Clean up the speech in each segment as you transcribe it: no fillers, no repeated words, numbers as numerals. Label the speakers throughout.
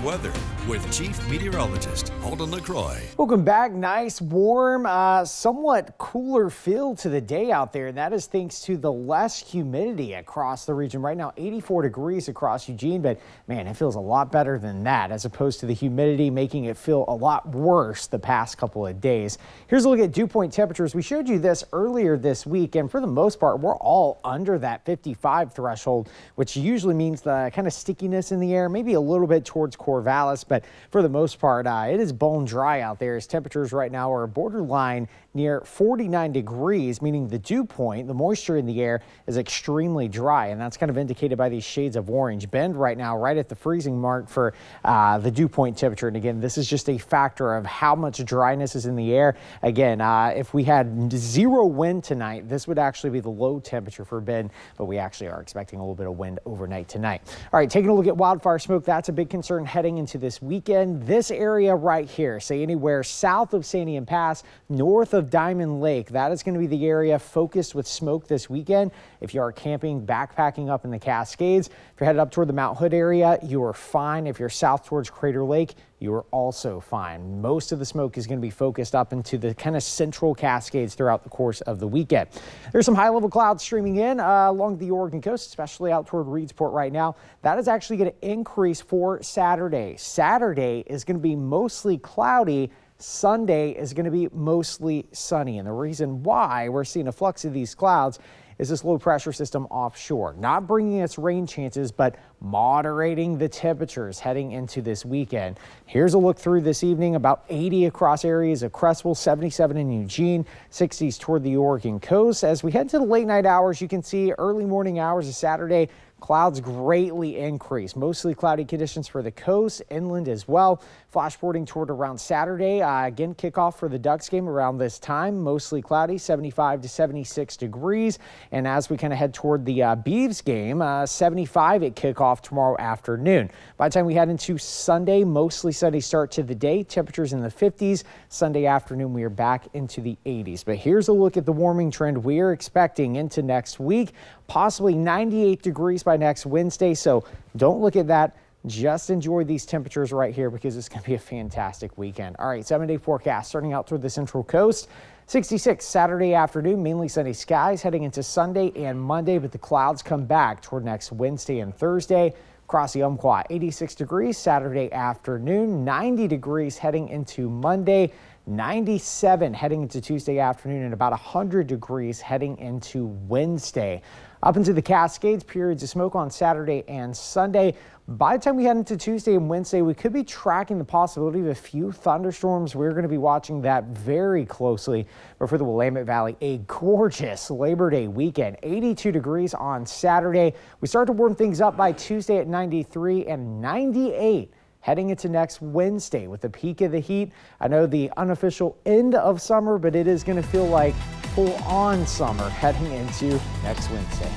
Speaker 1: Farm weather with Chief Meteorologist Holden LaCroix.
Speaker 2: Welcome back. Nice, warm, somewhat cooler feel to the day out there. And that is thanks to the less humidity across the region. Right now, 84 degrees across Eugene, but man, it feels a lot better than that as opposed to the humidity making it feel a lot worse the past couple of days. Here's a look at dew point temperatures. We showed you this earlier this week, and for the most part, we're all under that 55 threshold, which usually means the kind of stickiness in the air, maybe a little bit towards Corvallis, but for the most part, it is bone dry out there as temperatures right now are borderline near 49 degrees, meaning the dew point, the moisture in the air, is extremely dry, and that's kind of indicated by these shades of orange. Bend right now right at the freezing mark for the dew point temperature, and again, this is just a factor of how much dryness is in the air. Again, if we had zero wind tonight, this would actually be the low temperature for Bend, but we actually are expecting a little bit of wind overnight tonight. All right, taking a look at wildfire smoke, that's a big concern heading into this weekend. This area right here, say anywhere south of Santiam Pass, north of Diamond Lake, that is going to be the area focused with smoke this weekend. If you are camping, backpacking up in the Cascades, if you're headed up toward the Mount Hood area, you are fine. If you're south towards Crater Lake, you are also fine. Most of the smoke is going to be focused up into the kind of central Cascades throughout the course of the weekend. There's some high-level clouds streaming in along the Oregon coast, especially out toward Reedsport right now. That is actually going to increase for Saturday. Saturday is going to be mostly cloudy. Sunday is going to be mostly sunny, and the reason why we're seeing a flux of these clouds is this low pressure system offshore, not bringing us rain chances, but moderating the temperatures heading into this weekend. Here's a look through this evening, about 80 across areas of Crestville, 77 in Eugene, 60s toward the Oregon coast. As we head to the late night hours, you can see early morning hours of Saturday, clouds greatly increase. Mostly cloudy conditions for the coast, inland as well. Flashboarding toward around Saturday. Again, kickoff for the Ducks game around this time. Mostly cloudy, 75 to 76 degrees. And as we kind of head toward the Beavs game, 75 at kickoff tomorrow afternoon. By the time we head into Sunday, mostly sunny start to the day. Temperatures in the 50s. Sunday afternoon, we are back into the 80s. But here's a look at the warming trend we are expecting into next week. Possibly 98 degrees by next Wednesday, so don't look at that. Just enjoy these temperatures right here because it's going to be a fantastic weekend. All right, 7-day forecast starting out toward the Central Coast. 66 Saturday afternoon, mainly sunny skies heading into Sunday and Monday, but the clouds come back toward next Wednesday and Thursday. Across the Umpqua, 86 degrees Saturday afternoon, 90 degrees heading into Monday, 97 heading into Tuesday afternoon, and about 100 degrees heading into Wednesday. Up into the Cascades, periods of smoke on Saturday and Sunday. By the time we head into Tuesday and Wednesday, we could be tracking the possibility of a few thunderstorms. We're going to be watching that very closely. But for the Willamette Valley, a gorgeous Labor Day weekend. 82 degrees on Saturday. We start to warm things up by Tuesday at 93 and 98. Heading into next Wednesday with the peak of the heat. I know the unofficial end of summer, but it is going to feel like full-on summer heading into next Wednesday.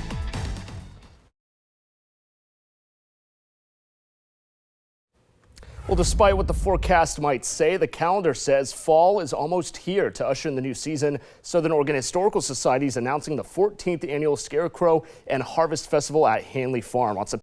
Speaker 3: Well, despite what the forecast might say, the calendar says fall is almost here to usher in the new season. Southern Oregon Historical Society is announcing the 14th annual Scarecrow and Harvest Festival at Hanley Farm on September